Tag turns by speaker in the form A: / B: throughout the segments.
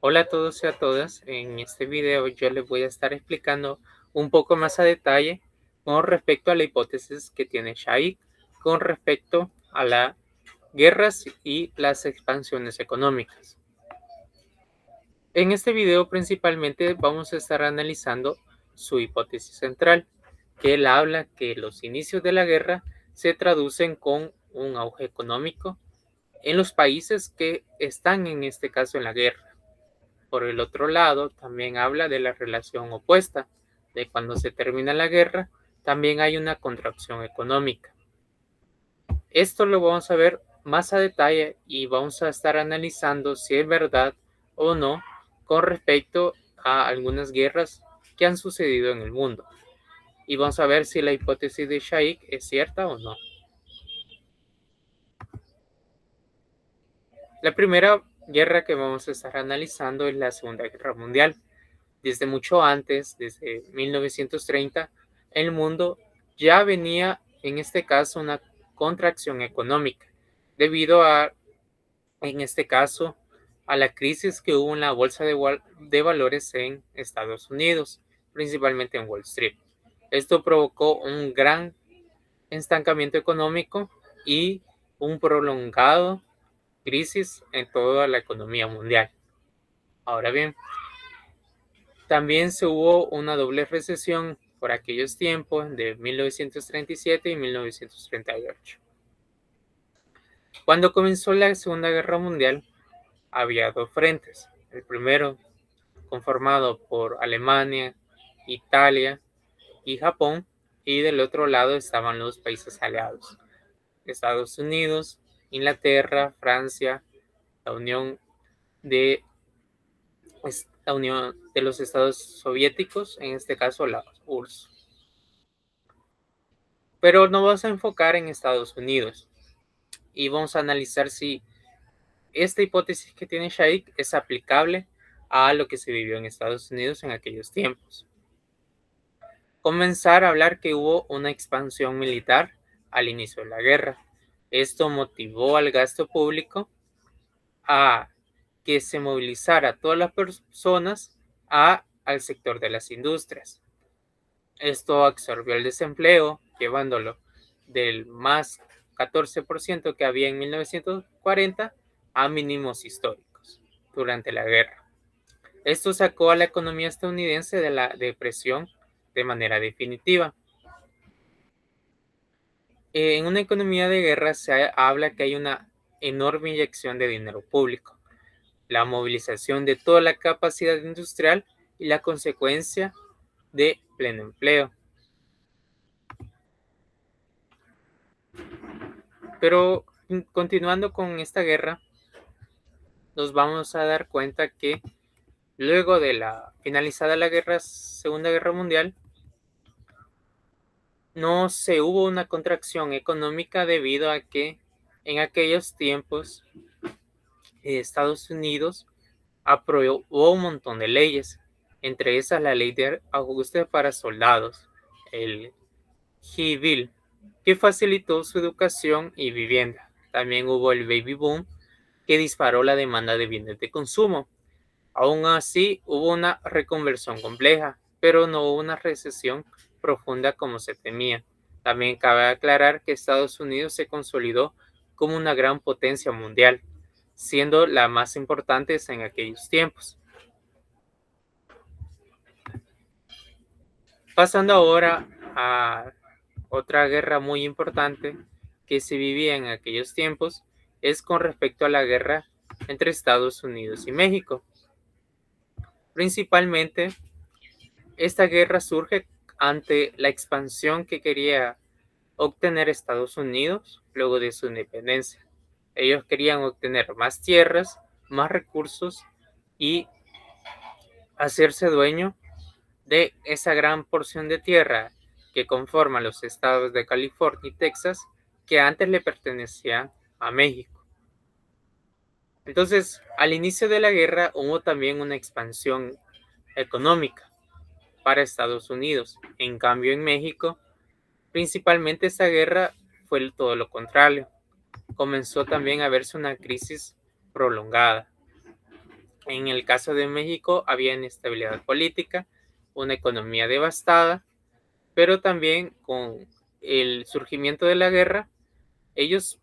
A: Hola a todos y a todas. En este video yo les voy a estar explicando un poco más a detalle con respecto a la hipótesis que tiene Shaikh con respecto a las guerras y las expansiones económicas. En este video principalmente vamos a estar analizando su hipótesis central, que él habla que los inicios de la guerra se traducen con un auge económico en los países que están en este caso en la guerra. Por el otro lado, también habla de la relación opuesta, de cuando se termina la guerra, también hay una contracción económica. Esto lo vamos a ver más a detalle y vamos a estar analizando si es verdad o no con respecto a algunas guerras que han sucedido en el mundo. Y vamos a ver si la hipótesis de Shaikh es cierta o no. La primera guerra que vamos a estar analizando es la Segunda Guerra Mundial. Desde mucho antes, desde 1930, el mundo ya venía, en este caso, una contracción económica, debido a, en este caso, a la crisis que hubo en la bolsa de valores en Estados Unidos, principalmente en Wall Street. Esto provocó un gran estancamiento económico y un prolongado crisis en toda la economía mundial. Ahora bien, también se hubo una doble recesión por aquellos tiempos de 1937 y 1938. Cuando comenzó la Segunda Guerra Mundial, había dos frentes. El primero, conformado por Alemania, Italia y Japón, y del otro lado estaban los países aliados, Estados Unidos, Inglaterra, Francia, la Unión de la Unión de los Estados Soviéticos, en este caso la URSS. Pero nos vamos a enfocar en Estados Unidos y vamos a analizar si esta hipótesis que tiene Shaikh es aplicable a lo que se vivió en Estados Unidos en aquellos tiempos. Comenzar a hablar que hubo una expansión militar al inicio de la guerra. Esto motivó al gasto público a que se movilizara a todas las personas al sector de las industrias. Esto absorbió el desempleo, llevándolo del más 14% que había en 1940 a mínimos históricos durante la guerra. Esto sacó a la economía estadounidense de la depresión de manera definitiva. En una economía de guerra se habla que hay una enorme inyección de dinero público, la movilización de toda la capacidad industrial y la consecuencia de pleno empleo. Pero continuando con esta guerra, nos vamos a dar cuenta que luego de la finalizada la Segunda Guerra Mundial, no se hubo una contracción económica debido a que en aquellos tiempos Estados Unidos aprobó un montón de leyes, entre esas la ley de ajuste para soldados, el GI Bill, que facilitó su educación y vivienda. También hubo el baby boom, que disparó la demanda de bienes de consumo. Aún así, hubo una reconversión compleja, pero no hubo una recesión profunda como se temía. También cabe aclarar que Estados Unidos se consolidó como una gran potencia mundial, siendo la más importante en aquellos tiempos. Pasando ahora a otra guerra muy importante que se vivía en aquellos tiempos, es con respecto a la guerra entre Estados Unidos y México. Principalmente, esta guerra surge ante la expansión que quería obtener Estados Unidos luego de su independencia. Ellos querían obtener más tierras, más recursos y hacerse dueño de esa gran porción de tierra que conforma los estados de California y Texas, que antes le pertenecían a México. Entonces, al inicio de la guerra hubo también una expansión económica para Estados Unidos. En cambio, en México, principalmente esta guerra fue todo lo contrario. Comenzó también a verse una crisis prolongada. En el caso de México había inestabilidad política, una economía devastada, pero también con el surgimiento de la guerra, ellos,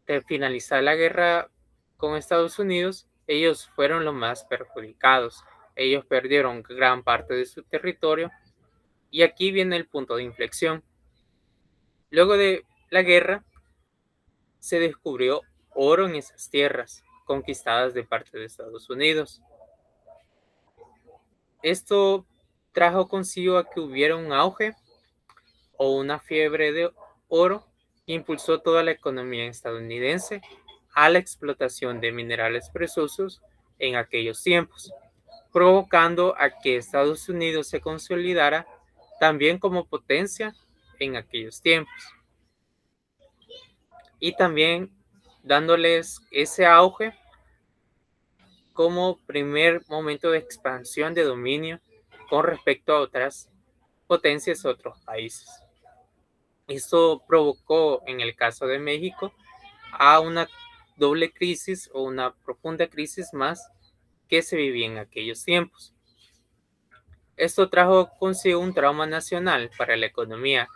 A: de finalizar la guerra con Estados Unidos, ellos fueron los más perjudicados. Ellos perdieron gran parte de su territorio y aquí viene el punto de inflexión. Luego de la guerra se descubrió oro en esas tierras conquistadas de parte de Estados Unidos. Esto trajo consigo a que hubiera un auge o una fiebre de oro que impulsó toda la economía estadounidense a la explotación de minerales preciosos en aquellos tiempos, provocando a que Estados Unidos se consolidara también como potencia en aquellos tiempos y también dándoles ese auge como primer momento de expansión de dominio con respecto a otras potencias, otros países. Esto provocó, en el caso de México, a una doble crisis o una profunda crisis más que se vivía en aquellos tiempos. Esto trajo consigo un trauma nacional para la economía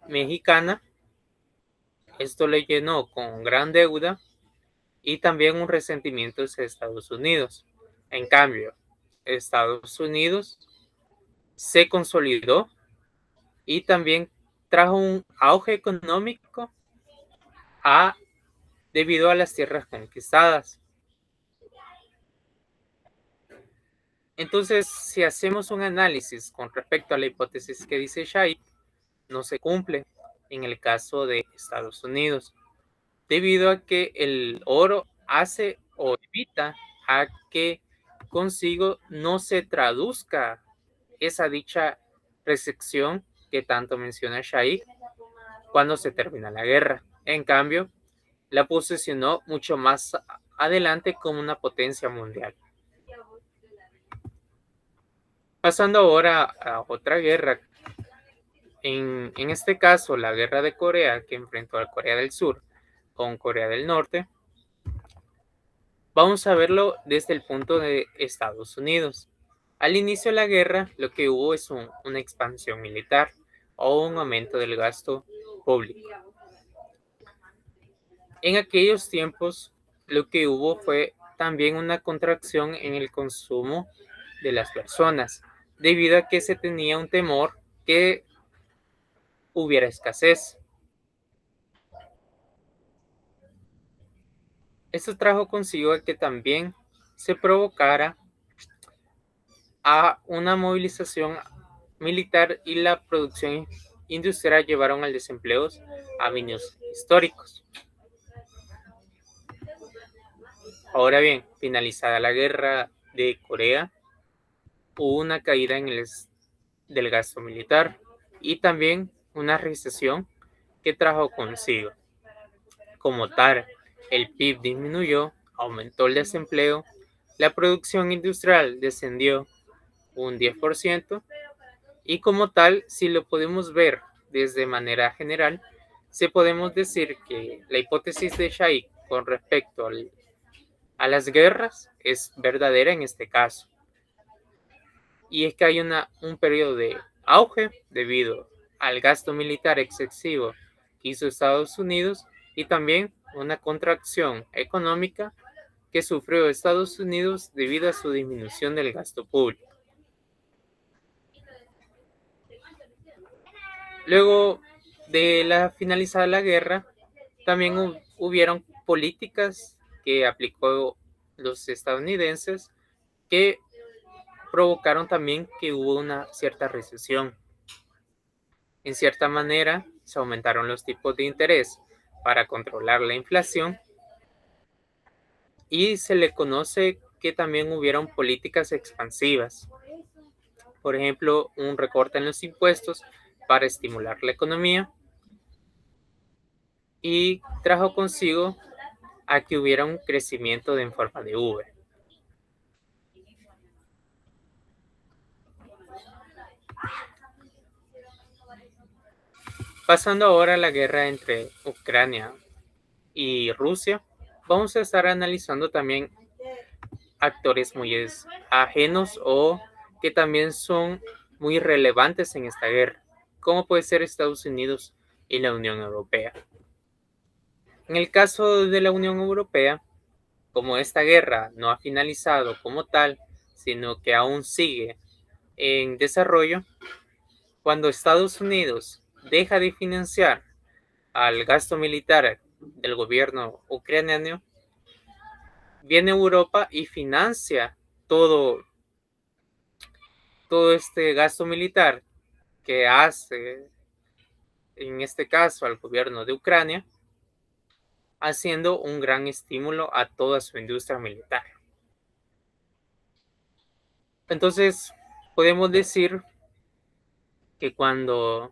A: mexicana. Esto le llenó con gran deuda y también un resentimiento hacia Estados Unidos. En cambio, Estados Unidos se consolidó y también trajo un auge económico a, debido a las tierras conquistadas. Entonces, si hacemos un análisis con respecto a la hipótesis que dice Shai, no se cumple en el caso de Estados Unidos, debido a que el oro hace o evita a que consigo no se traduzca esa dicha recepción que tanto menciona Shai cuando se termina la guerra. En cambio, la posicionó mucho más adelante como una potencia mundial. Pasando ahora a otra guerra, en este caso la guerra de Corea que enfrentó a Corea del Sur con Corea del Norte, vamos a verlo desde el punto de Estados Unidos. Al inicio de la guerra lo que hubo es una expansión militar o un aumento del gasto público. En aquellos tiempos lo que hubo fue también una contracción en el consumo de las personas, debido a que se tenía un temor que hubiera escasez. Esto trajo consigo que también se provocara a una movilización militar y la producción industrial llevaron al desempleo a mínimos históricos. Ahora bien, finalizada la guerra de Corea, hubo una caída del gasto militar y también una recesión que trajo consigo. Como tal, el PIB disminuyó, aumentó el desempleo, la producción industrial descendió un 10% y como tal, si lo podemos ver desde manera general, se podemos decir que la hipótesis de Shai con respecto a las guerras es verdadera en este caso. Y es que hay un periodo de auge debido al gasto militar excesivo que hizo Estados Unidos y también una contracción económica que sufrió Estados Unidos debido a su disminución del gasto público. Luego de la finalizada la guerra, también hubieron políticas que aplicó los estadounidenses que provocaron también que hubo una cierta recesión. En cierta manera, se aumentaron los tipos de interés para controlar la inflación y se le conoce que también hubieron políticas expansivas. Por ejemplo, un recorte en los impuestos para estimular la economía y trajo consigo a que hubiera un crecimiento en forma de V. Pasando ahora a la guerra entre Ucrania y Rusia, vamos a estar analizando también actores muy ajenos o que también son muy relevantes en esta guerra, como puede ser Estados Unidos y la Unión Europea. En el caso de la Unión Europea, como esta guerra no ha finalizado como tal, sino que aún sigue en desarrollo, cuando Estados Unidos deja de financiar al gasto militar del gobierno ucraniano, viene Europa y financia todo, todo este gasto militar que hace, en este caso, al gobierno de Ucrania, haciendo un gran estímulo a toda su industria militar. Entonces, podemos decir que cuando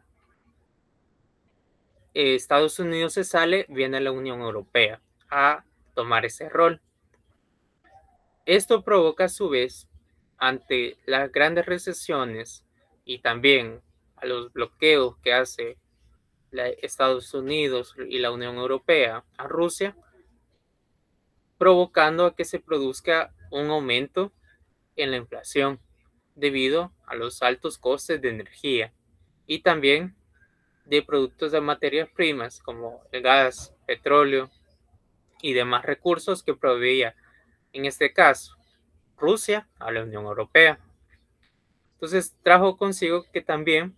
A: Estados Unidos se sale, viene la Unión Europea a tomar ese rol. Esto provoca a su vez, ante las grandes recesiones y también a los bloqueos que hace Estados Unidos y la Unión Europea a Rusia, provocando a que se produzca un aumento en la inflación debido a los altos costes de energía y también de productos de materias primas como el gas, petróleo y demás recursos que proveía, en este caso, Rusia a la Unión Europea. Entonces trajo consigo que también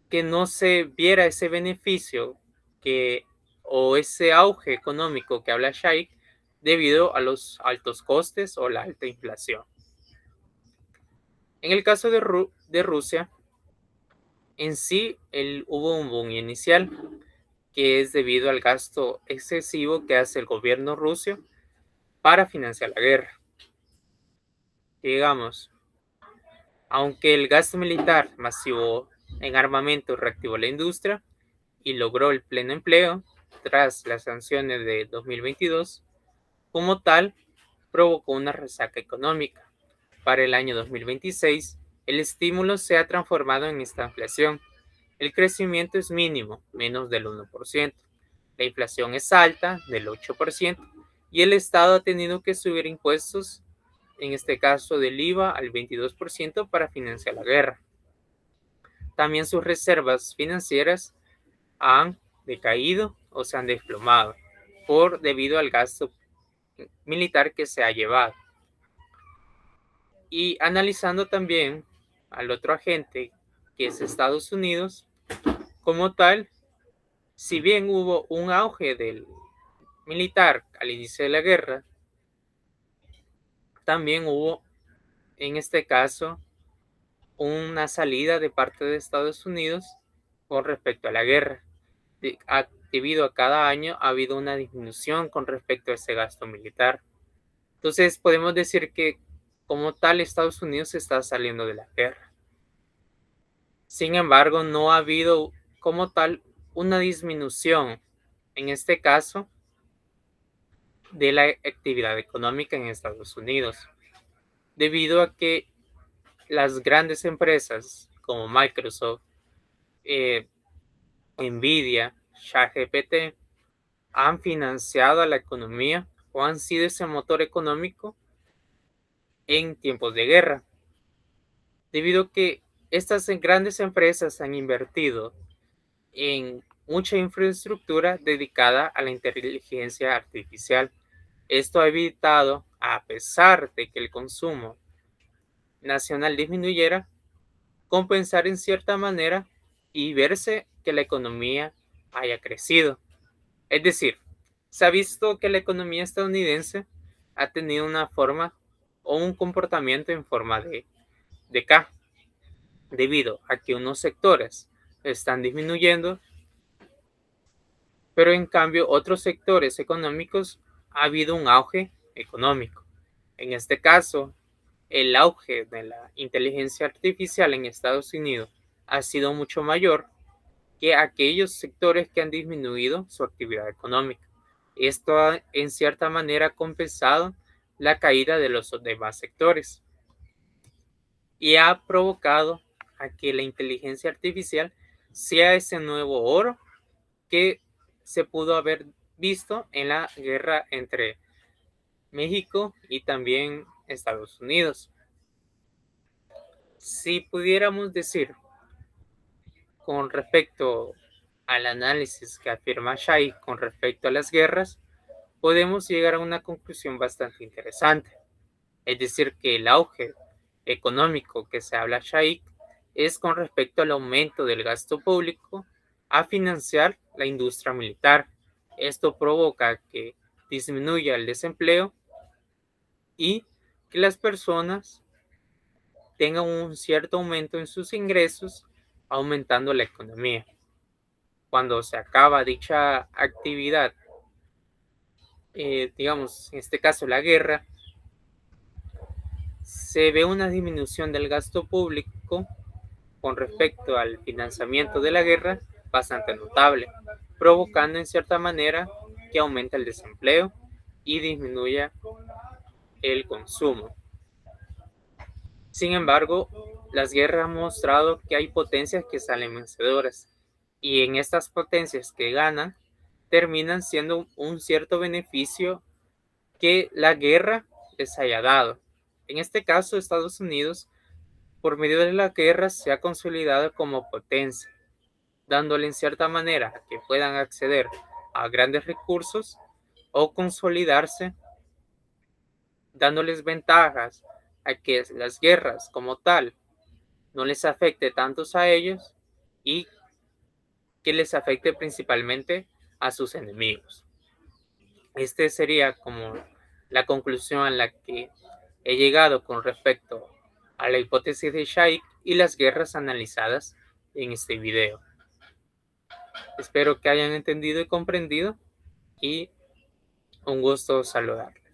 A: que no se viera ese beneficio que o ese auge económico que habla Shaikh debido a los altos costes o la alta inflación. En el caso de Rusia, en sí hubo un boom inicial que es debido al gasto excesivo que hace el gobierno ruso para financiar la guerra. Digamos, aunque el gasto militar masivo en armamento reactivó la industria y logró el pleno empleo tras las sanciones de 2022, como tal, provocó una resaca económica. Para el año 2026, el estímulo se ha transformado en esta inflación. El crecimiento es mínimo, menos del 1%. La inflación es alta, del 8%, y el Estado ha tenido que subir impuestos, en este caso del IVA al 22% para financiar la guerra. También sus reservas financieras han decaído o se han desplomado debido al gasto militar que se ha llevado. Y analizando también al otro agente, que es Estados Unidos, como tal, si bien hubo un auge del militar al inicio de la guerra, también hubo, en este caso, una salida de parte de Estados Unidos con respecto a la guerra. Debido a cada año ha habido una disminución con respecto a ese gasto militar. Entonces podemos decir que como tal Estados Unidos está saliendo de la guerra. Sin embargo, no ha habido como tal una disminución, en este caso, de la actividad económica en Estados Unidos, debido a que las grandes empresas como Microsoft, Nvidia, ChatGPT han financiado a la economía o han sido ese motor económico en tiempos de guerra, debido a que estas grandes empresas han invertido en mucha infraestructura dedicada a la inteligencia artificial. Esto ha evitado, a pesar de que el consumo nacional disminuyera, compensar en cierta manera y verse que la economía haya crecido. Es decir, se ha visto que la economía estadounidense ha tenido una forma o un comportamiento en forma de K, debido a que unos sectores están disminuyendo, pero en cambio otros sectores económicos ha habido un auge económico. En este caso, el auge de la inteligencia artificial en Estados Unidos ha sido mucho mayor que aquellos sectores que han disminuido su actividad económica. Esto ha en cierta manera compensado la caída de los demás sectores y ha provocado a que la inteligencia artificial sea ese nuevo oro que se pudo haber visto en la guerra entre México y también Estados Unidos. Si pudiéramos decir con respecto al análisis que afirma Shaikh con respecto a las guerras, podemos llegar a una conclusión bastante interesante. Es decir, que el auge económico que se habla Shaikh es con respecto al aumento del gasto público a financiar la industria militar. Esto provoca que disminuya el desempleo y que las personas tengan un cierto aumento en sus ingresos, aumentando la economía. Cuando se acaba dicha actividad, digamos, en este caso la guerra, se ve una disminución del gasto público con respecto al financiamiento de la guerra bastante notable, provocando en cierta manera que aumente el desempleo y disminuya el consumo. Sin embargo, las guerras han mostrado que hay potencias que salen vencedoras y en estas potencias que ganan terminan siendo un cierto beneficio que la guerra les haya dado. En este caso, Estados Unidos, por medio de la guerra, se ha consolidado como potencia, dándole en cierta manera que puedan acceder a grandes recursos o consolidarse, dándoles ventajas a que las guerras como tal no les afecte tantos a ellos y que les afecte principalmente a sus enemigos. Este sería como la conclusión a la que he llegado con respecto a la hipótesis de Shaikh y las guerras analizadas en este video. Espero que hayan entendido y comprendido y un gusto saludarles.